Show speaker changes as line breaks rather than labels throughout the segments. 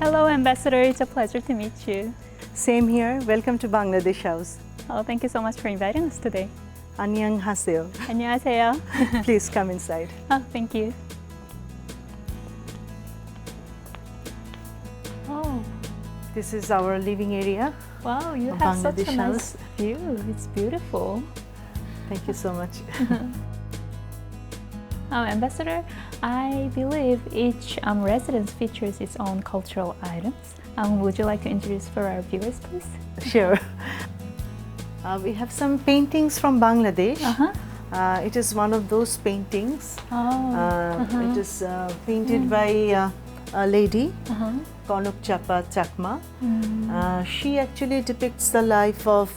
Hello, Ambassador. It's a pleasure to meet you.
Same here. Welcome to Bangladesh House.
Oh, thank you so much for inviting us today.
안녕하세요.
안녕하세요.
Please come inside.
Oh, thank you. Oh,
This is our living area.
wow, you
of
have such a
Bangladesh
nice
house.
view. It's beautiful.
Thank you so much.
Ambassador, I believe each residence features its own cultural items. Would you like to introduce for our viewers, please?
Sure. We have some paintings from Bangladesh.
Uh-huh.
It is one of those paintings.
Oh,
It is painted by a lady,
uh-huh.
Konok Chapa Chakma.
Mm.
She actually depicts the life of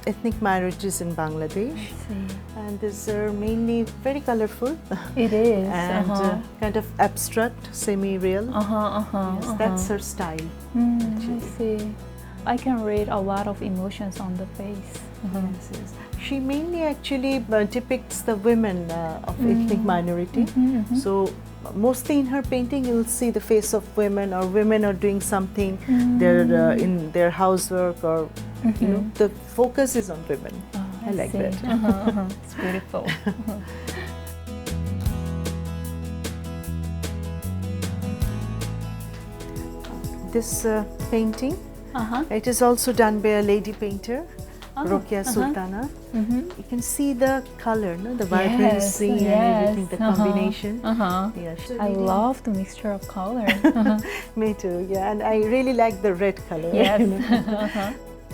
ethnic marriages in Bangladesh.
I see.
And these are mainly very colorful
It is.
and kind of abstract, semi-real. Yes, that's her style.
I see. I can read a lot of emotions on the face.
Yes, yes. She mainly actually depicts the women of ethnic minority. So mostly in her painting you'll see the face of women, or women are doing something, they're in their housework, or you know, the focus is on women.
Oh,
I like
see.
that.
It's beautiful.
This painting,
Uh-huh.
it is also done by a lady painter,
Oh,
Rokia Sultana. You can see the color, no? The
Yes,
vibrancy and everything, the
uh-huh,
combination.
Uh-huh.
Yeah,
I love the mixture of color.
Me too, yeah, and I really like the red color.
Yes.
you know.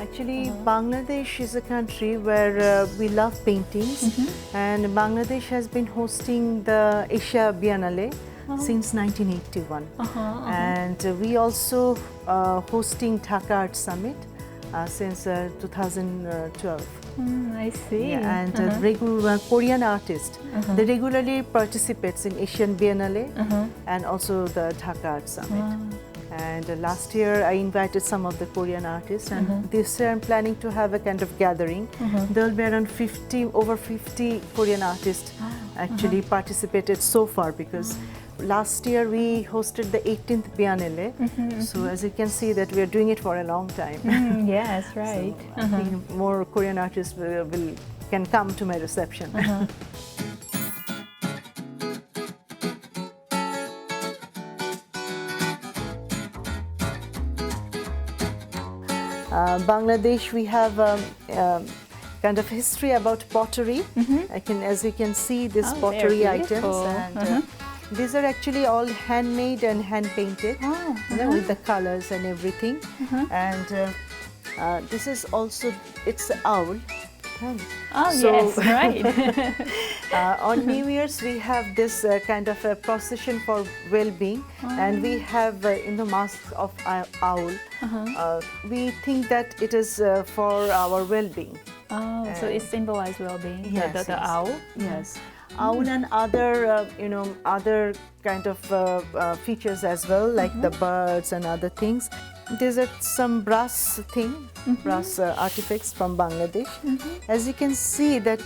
Actually, Bangladesh is a country where we love paintings, and Bangladesh has been hosting the Asia Biennale since 1981. And we also hosting Dhaka Art Summit since 2012.
I see.
Yeah, and regular Korean artist, they regularly participates in Asian Biennale and also the Dhaka Art Summit. And last year I invited some of the Korean artists, and this year I'm planning to have a kind of gathering. There will be around over 50 Korean artists actually participated so far, because last year we hosted the 18th Biennale. So as you can see that we are doing it for a long time.
Yes, right.
So I think more Korean artists can come to my reception. Bangladesh, we have kind of history about pottery. As you can see, these
Oh,
pottery
they're
items,
beautiful.
and these are actually all handmade and hand painted, you know, with the colors and everything. And this is also, it's an owl.
Oh,
So-
yes, right.
On New Year's, we have this kind of a procession for well-being, and we have in the mask of owl. We think that it is for our well-being.
Oh, so it symbolizes well-being,
Yes,
the
yes.
owl?
Yes. owl and other other kind of features as well, like the birds and other things. There's some brass thing, brass artifacts from Bangladesh. As you can see that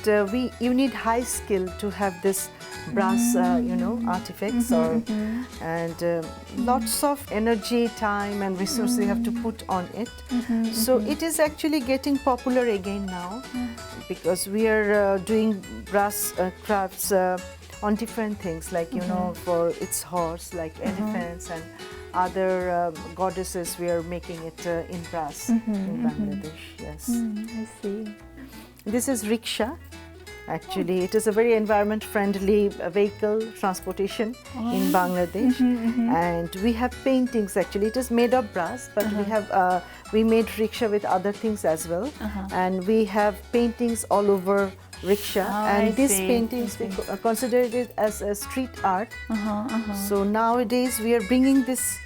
you need high skill to have this brass artifacts and lots of energy, time and resources you have to put on it. So it is actually getting popular again now because we are doing brass crafts on different things, like for its horse, like elephants and other goddesses. We are making it in brass in Bangladesh. Yes.
I see.
This is rickshaw. Actually, it is a very environment-friendly vehicle transportation in Bangladesh, and we have paintings. Actually, it is made of brass, but we made rickshaw with other things as well, and we have paintings all over rickshaw. And these paintings we consider it as a street art. So nowadays we are bringing this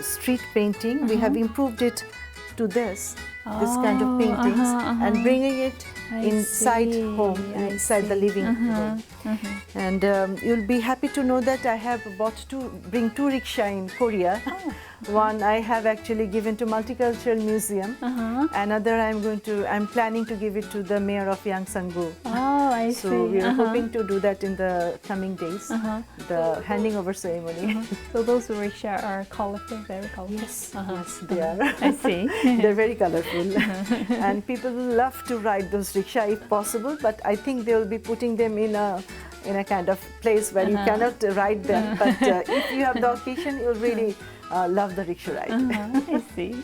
street painting. We have improved it to this kind of paintings and bringing it inside home, inside the living room. And you'll be happy to know that I have bring two rickshaw in Korea. One I have actually given to Multicultural Museum. Another I'm planning to give it to the mayor of Yangsan-gu.
Oh, I see.
So we are hoping to do that in the coming days, the handing over ceremony.
So those rickshaw are colorful, very colorful.
Yes, yes, they are.
I see.
They're very colorful, and people love to ride those rickshaw if possible. But I think they will be putting them in a kind of place where you cannot ride them. But if you have the occasion, you'll really love the rickshaw ride.
I see.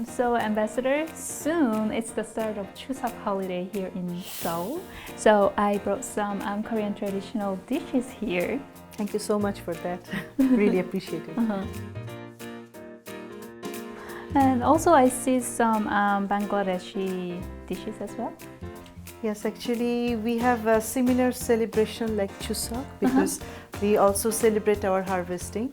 So Ambassador, soon it's the start of Chuseok holiday here in Seoul. So I brought some Korean traditional dishes here.
Thank you so much for that. Really appreciate it.
And also I see some Bangladeshi dishes as well.
Yes, actually we have a similar celebration like Chuseok because we also celebrate our harvesting,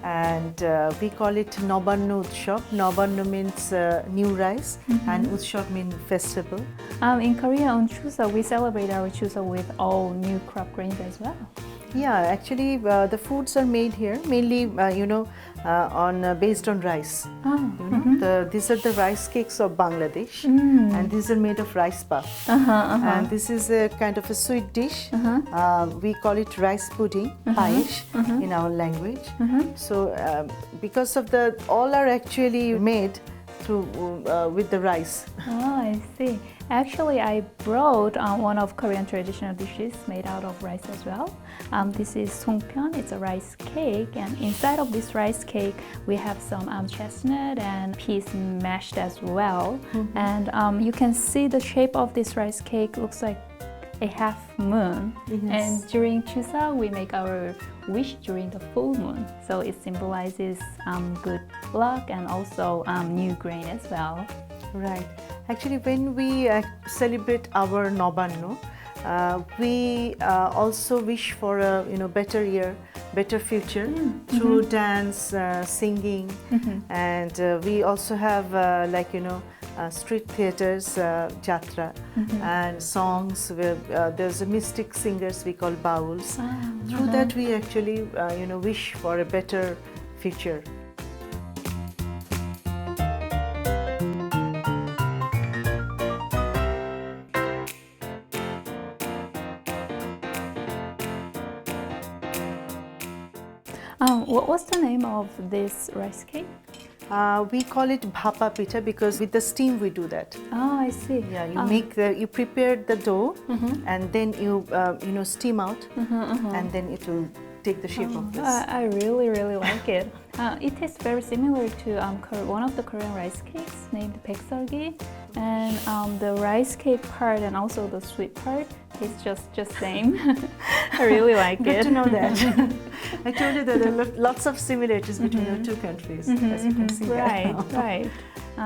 and we call it Nobanno Utshop. Nobanno means new rice and Utshop means festival.
In Korea on Chuseok, we celebrate our Chuseok with all new crop grains as well.
Yeah, actually the foods are made here mainly based on rice. These are the rice cakes of Bangladesh, and these are made of rice puff. And this is a kind of a sweet dish. We call it rice pudding, paesh in our language. So because of all are actually made with the rice.
Oh, I see. Actually, I brought one of Korean traditional dishes made out of rice as well. This is songpyeon. It's a rice cake, and inside of this rice cake, we have some chestnut and peas mashed as well. And you can see the shape of this rice cake looks like a half moon. And during Chuseok, we make our wish during the full moon. So it symbolizes good luck and also new grain as well.
Right. Actually, when we celebrate our Nobanno, we also wish for a better year, better future through dance, singing, and we also have street theaters, jatra, and songs. There's a mystic singers we call bauls. Through that, we actually wish for a better future.
What was the name of this rice cake?
We call it bhapa pita because with the steam we do that.
Oh, I see.
Yeah, you prepare the dough and then you steam out and then it will take the shape of this.
I really like it. It tastes very similar to one of the Korean rice cakes named baekseolgi, and the rice cake part and also the sweet part is just same. I really like it.
Good to know that. I told you that there are lots of similarities between the two countries, as you can see.
Right.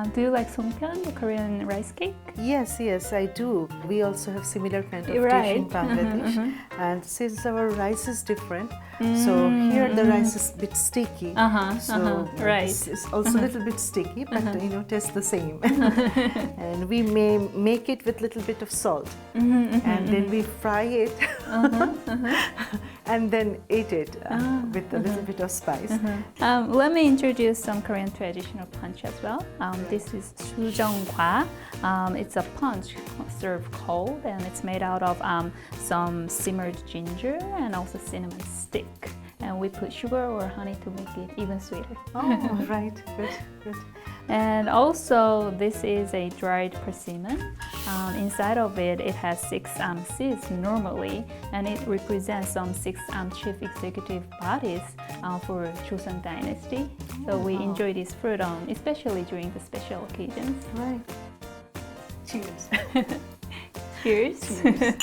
Do you like songpyeon, the Korean rice cake?
Yes, I do. We also have similar kind of
Right.
dish in Bangladesh. And since our rice is different, so here the rice is a bit sticky.
Right.
It's also a little bit sticky, but tastes the same. And we may make it with a little bit of salt. And then we fry it and then eat it with a little bit of spice.
Let me introduce some Korean traditional punch as well. This is Chuseok. It's a punch served cold, and it's made out of some simmered ginger and also cinnamon stick. And we put sugar or honey to make it even sweeter.
Oh, right, good.
And also, this is a dried persimmon. Inside of it, it has 6 seeds normally, and it represents some 6 chief executive bodies for Joseon Dynasty. So we enjoy this fruit, especially during the special occasions.
Right. Cheers.
Cheers.
Cheers.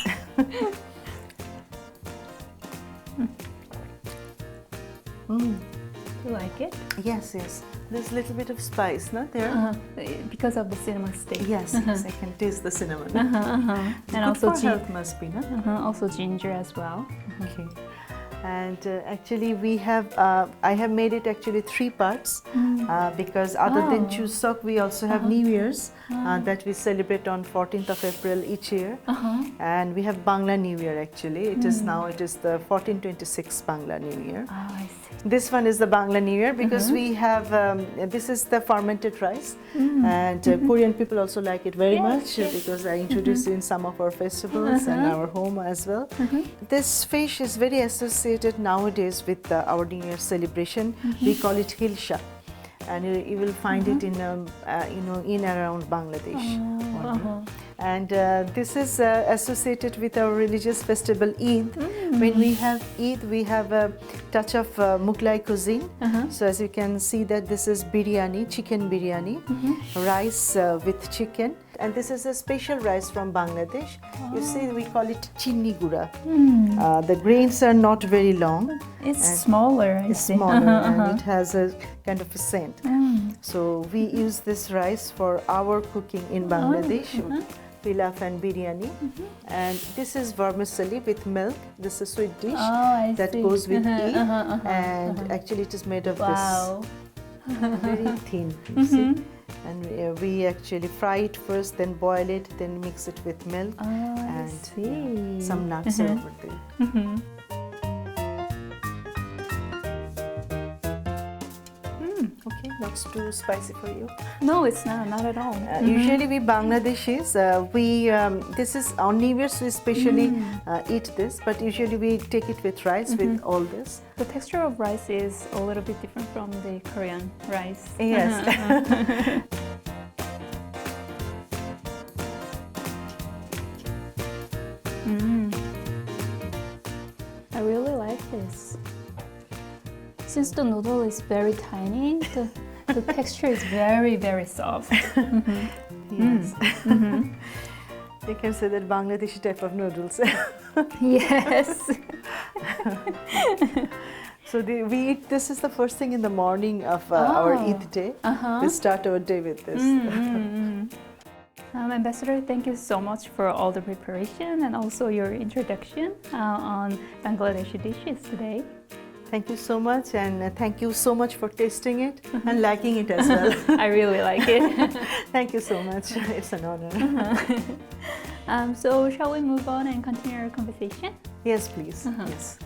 You like it?
Yes. There's a little bit of spice, not there?
Because of the cinnamon stick.
Yes, I can taste the cinnamon.
And
Good
also
for health must be, no?
also ginger as well.
Okay. And actually we have, I have made it actually 3 parts because other than Chuseok, we also have New Year's that we celebrate on 14th of April each year. And we have Bangla New Year actually. It is now, it is the 1426 Bangla New Year.
Oh, I see.
This one is the Bangla New Year because we have, this is the fermented rice and Korean people also like it very much because I introduce it in some of our festivals and our home as well. This fish is very associated nowadays with our New Year celebration. We call it hilsha, and you will find it in, in and around Bangladesh. And this is associated with our religious festival Eid. When we have Eid, we have a touch of Mughlai cuisine. So as you can see that this is biryani, chicken biryani, rice with chicken. And this is a special rice from Bangladesh. You see, we call it chinni gura. The grains are not very long.
It's smaller, I
It's
see.
smaller and it has a kind of a scent. So we use this rice for our cooking in Bangladesh. Pilaf and biryani, and this is vermicelli with milk. This is a sweet dish that goes with Eid, and actually it is made of this very thin, you see. And we actually fry it first, then boil it, then mix it with milk, and some nuts are over there. Okay, that's too spicy for you.
No, it's not at all.
Usually we Bangladeshis, this is on New Year's we especially eat this, but usually we take it with rice with all this.
The texture of rice is a little bit different from the Korean rice.
Yes.
I really like this. Since the noodle is very tiny, the texture is very, very soft.
Yes. You can say that Bangladeshi type of noodles.
Yes.
So we eat, this is the first thing in the morning of our Eid day. We start our day with this.
Ambassador, thank you so much for all the preparation and also your introduction on Bangladeshi dishes today.
Thank you so much, and thank you so much for tasting it and liking it as well.
I really like it.
Thank you so much. It's an honor.
So shall we move on and continue our conversation?
Yes, please. Yes.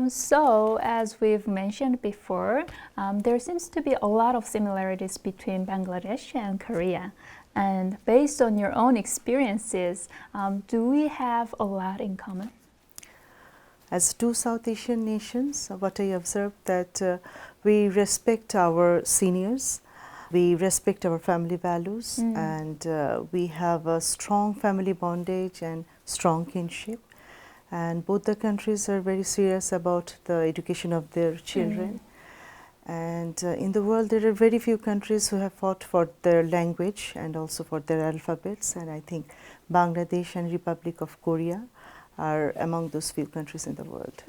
So, as we've mentioned before, there seems to be a lot of similarities between Bangladesh and Korea. And based on your own experiences, do we have a lot in common?
As 2 South Asian nations, what I observed that we respect our seniors, we respect our family values, and we have a strong family bondage and strong kinship. And both the countries are very serious about the education of their children. And in the world, there are very few countries who have fought for their language and also for their alphabets. And I think Bangladesh and Republic of Korea are among those few countries in the world.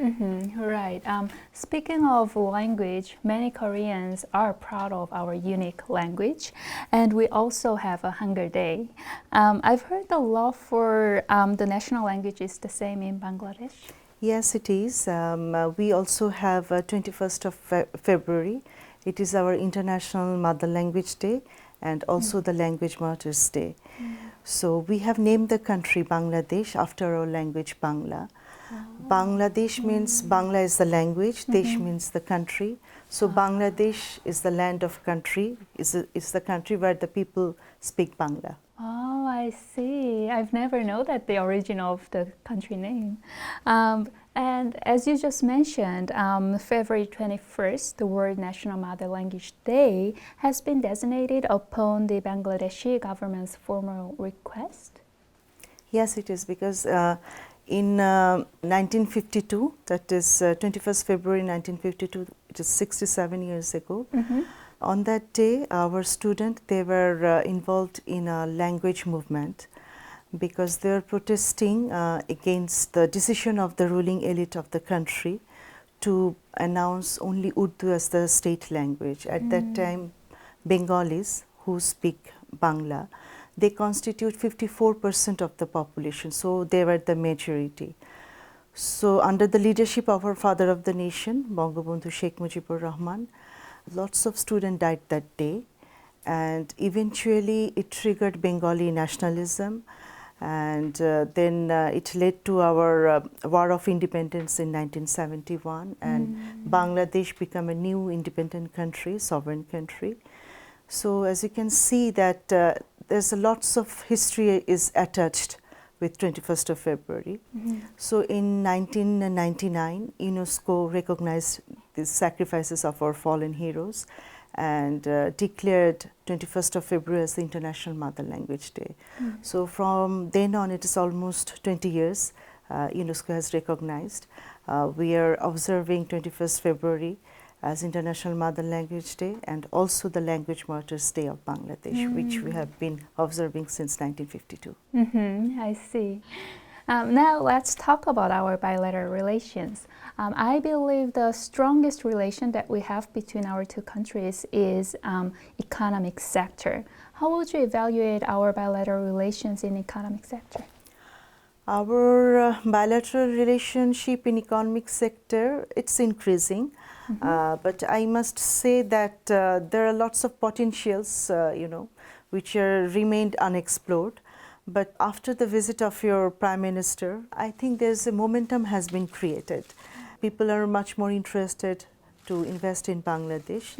Right. Speaking of language, many Koreans are proud of our unique language, and we also have a Hangul Day. I've heard the law for the national language is the same in Bangladesh.
Yes, it is. We also have 21st of February. It is our International Mother Language Day and also the Language Martyrs Day. So we have named the country Bangladesh after our language Bangla. Bangladesh means Bangla is the language, Desh means the country. So Bangladesh is the land of country, is the country where the people speak Bangla.
Oh, I see. I've never known that the origin of the country name. And as you just mentioned, February 21st, the World National Mother Language Day, has been designated upon the Bangladeshi government's formal request.
Yes, it is, because in 1952, that is 21st February 1952, it is 67 years ago. On that day, our students, they were involved in a language movement because they were protesting against the decision of the ruling elite of the country to announce only Urdu as the state language. At that time, Bengalis, who speak Bangla, they constitute 54% of the population, so they were the majority. So under the leadership of our father of the nation, Bangabandhu Sheikh Mujibur Rahman, lots of students died that day, and eventually it triggered Bengali nationalism, and then it led to our War of Independence in 1971, and Bangladesh became a new independent country, sovereign country. So as you can see that there's lots of history is attached with 21st of February. So in 1999, UNESCO recognized the sacrifices of our fallen heroes and declared 21st of February as the International Mother Language Day. So from then on, it is almost 20 years UNESCO has recognized. We are observing 21st February as International Mother Language Day and also the Language Martyrs Day of Bangladesh, which we have been observing since 1952.
I see. Now let's talk about our bilateral relations. I believe the strongest relation that we have between our two countries is economic sector. How would you evaluate our bilateral relations in economic sector?
Our bilateral relationship in economic sector, it's increasing. But I must say that there are lots of potentials, which remained unexplored. But after the visit of your Prime Minister, I think there's a momentum has been created. People are much more interested to invest in Bangladesh.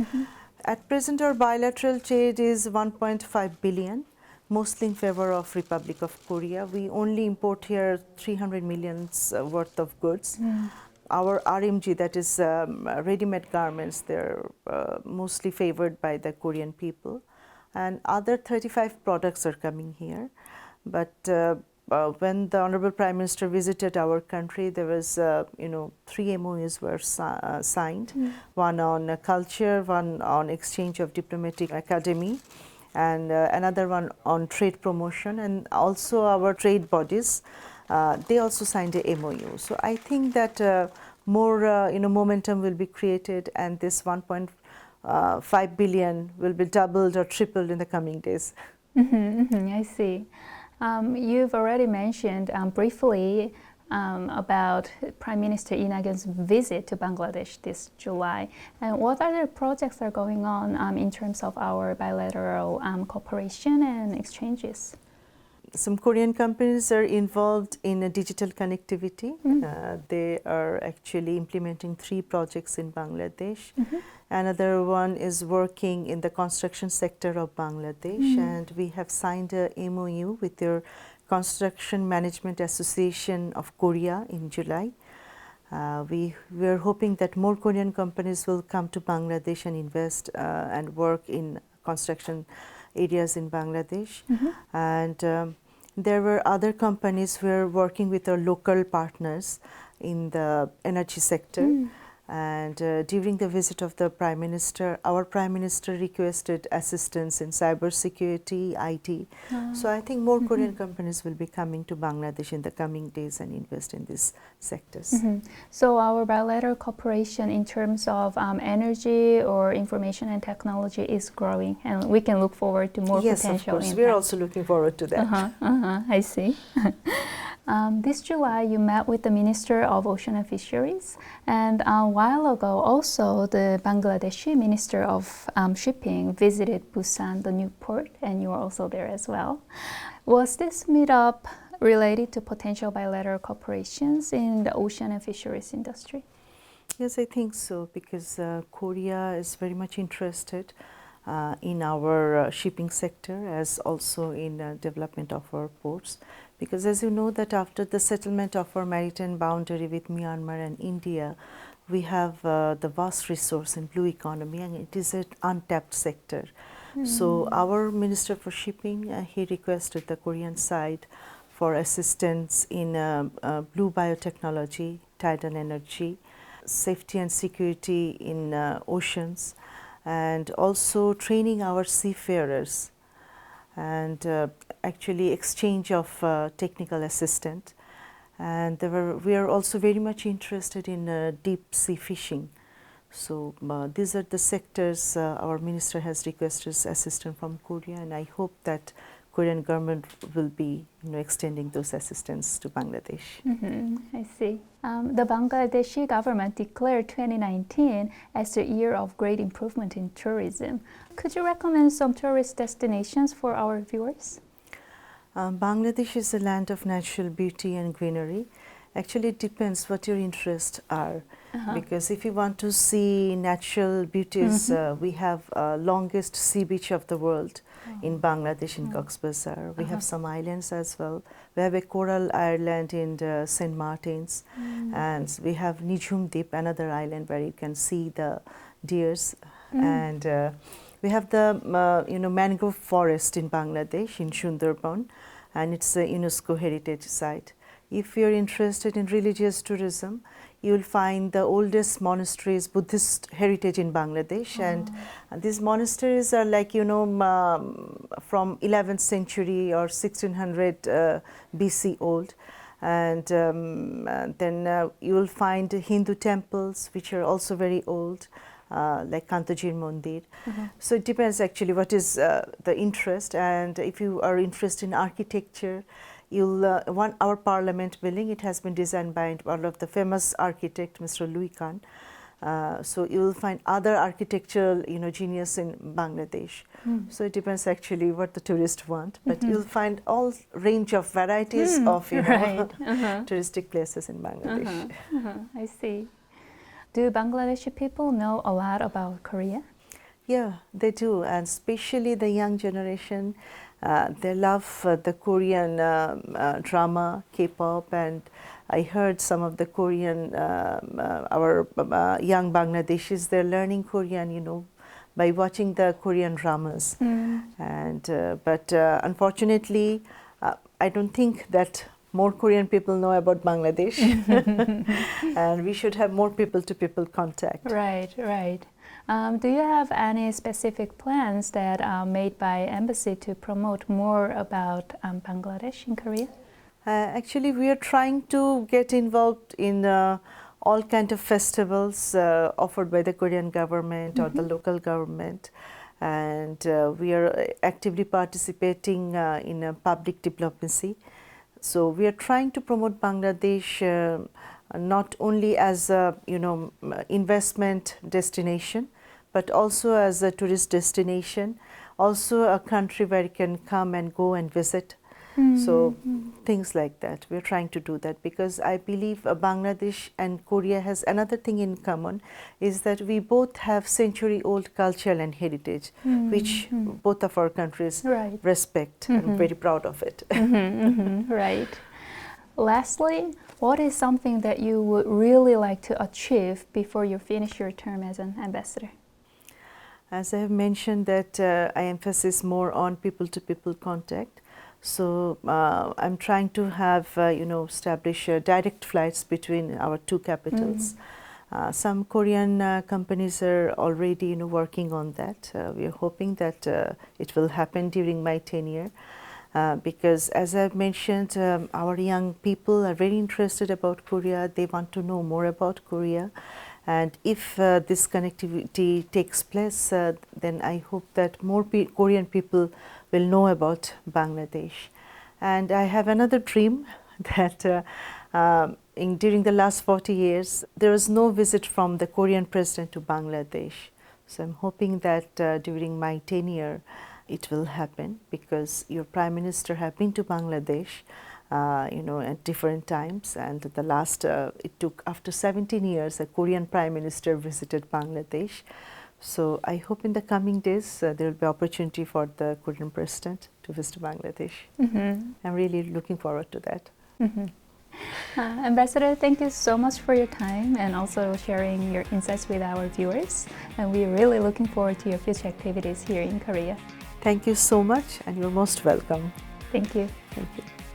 At present, our bilateral trade is 1.5 billion, mostly in favor of Republic of Korea. We only import here 300 million worth of goods. Our RMG, that is ready-made garments, they're mostly favored by the Korean people. And other 35 products are coming here. But when the Honorable Prime Minister visited our country, there was, 3 MOUs were signed, one on culture, one on exchange of diplomatic academy, and another one on trade promotion, and also our trade bodies. They also signed a MOU. So I think that more momentum will be created, and this 1.5 billion will be doubled or tripled in the coming days.
I see. You've already mentioned briefly about Prime Minister Lee Nak-yeon's visit to Bangladesh this July. And what other projects are going on in terms of our bilateral cooperation and exchanges?
Some Korean companies are involved in digital connectivity. They are actually implementing 3 projects in Bangladesh. Another one is working in the construction sector of Bangladesh, and we have signed a MOU with their Construction Management Association of Korea in July. We are hoping that more Korean companies will come to Bangladesh and invest and work in construction areas in Bangladesh. And there were other companies who are working with our local partners in the energy sector. And during the visit of the Prime Minister, our Prime Minister requested assistance in cybersecurity, IT. So I think more Korean companies will be coming to Bangladesh in the coming days and invest in these sectors.
So our bilateral cooperation in terms of energy or information and technology is growing, and we can look forward to more
Yes,
potential
of course.
impact.
We're also looking forward to that.
I see. This July, you met with the Minister of Ocean and Fisheries, and a while ago also the Bangladeshi Minister of Shipping visited Busan, the new port, and you were also there as well. Was this meetup related to potential bilateral cooperations in the ocean and fisheries industry?
Yes, I think so, because Korea is very much interested in our shipping sector as also in development of our ports. Because as you know that after the settlement of our maritime boundary with Myanmar and India, we have the vast resource in blue economy, and it is an untapped sector. So our Minister for Shipping, he requested the Korean side for assistance in blue biotechnology, tidal energy, safety and security in oceans, and also training our seafarers, and actually exchange of technical assistance. And we are also very much interested in deep sea fishing. So these are the sectors our minister has requested assistance from Korea, and I hope that Korean government will be extending those assistance to Bangladesh.
I see. The Bangladeshi government declared 2019 as the year of great improvement in tourism. Could you recommend some tourist destinations for our viewers?
Bangladesh is a land of natural beauty and greenery. Actually, it depends what your interests are. Because if you want to see natural beauties, we have longest sea beach of the world in Bangladesh, in Cox's Bazar. We have some islands as well. We have a coral island in St. Martin's, and we have Nijhum Deep, another island where you can see the deers. And we have the mangrove forest in Bangladesh, in Sundarban, and it's a UNESCO heritage site. If you're interested in religious tourism, you will find the oldest monasteries, Buddhist heritage in Bangladesh, and these monasteries are like from 11th century or 1600 BC old, and then you will find Hindu temples which are also very old, like Kantajir Mandir. So it depends actually what is the interest, and if you are interested in architecture, you'll our parliament building, it has been designed by one of the famous architect, Mr. Louis Khan. So you will find other architectural genius in Bangladesh. So it depends actually what the tourists want, but you'll find all range of varieties of touristic places in Bangladesh.
I see. Do Bangladeshi people know a lot about Korea?
Yeah, they do, and especially the young generation. They love the Korean drama, K-pop, and I heard some of the Korean, our young Bangladeshis, they're learning Korean, by watching the Korean dramas. And but unfortunately, I don't think that more Korean people know about Bangladesh, and we should have more people-to-people contact.
Right, right. Do you have any specific plans that are made by embassy to promote more about Bangladesh in Korea?
Actually, we are trying to get involved in all kinds of festivals offered by the Korean government or the local government, and we are actively participating in public diplomacy. So we are trying to promote Bangladesh not only as a investment destination, but also as a tourist destination, also a country where you can come and go and visit. So things like that. We're trying to do that because I believe Bangladesh and Korea has another thing in common, is that we both have century-old culture and heritage, which both of our countries respect. I'm very proud of it.
Right. Lastly, what is something that you would really like to achieve before you finish your term as an ambassador?
As I have mentioned that I emphasize more on people-to-people contact. So I'm trying to have, establish direct flights between our two capitals. Some Korean companies are already working on that. We are hoping that it will happen during my tenure. Because as I've mentioned, our young people are very interested about Korea. They want to know more about Korea. And if this connectivity takes place, then I hope that more Korean people will know about Bangladesh. And I have another dream that during the last 40 years, there was no visit from the Korean president to Bangladesh. So I'm hoping that during my tenure, it will happen, because your Prime Minister have been to Bangladesh, at different times, and the last, it took after 17 years, a Korean Prime Minister visited Bangladesh. So I hope in the coming days there will be opportunity for the Korean President to visit Bangladesh. I'm really looking forward to that.
Ambassador, thank you so much for your time and also sharing your insights with our viewers. And we're really looking forward to your future activities here in Korea.
Thank you so much, and you're most welcome.
Thank you.
Thank you.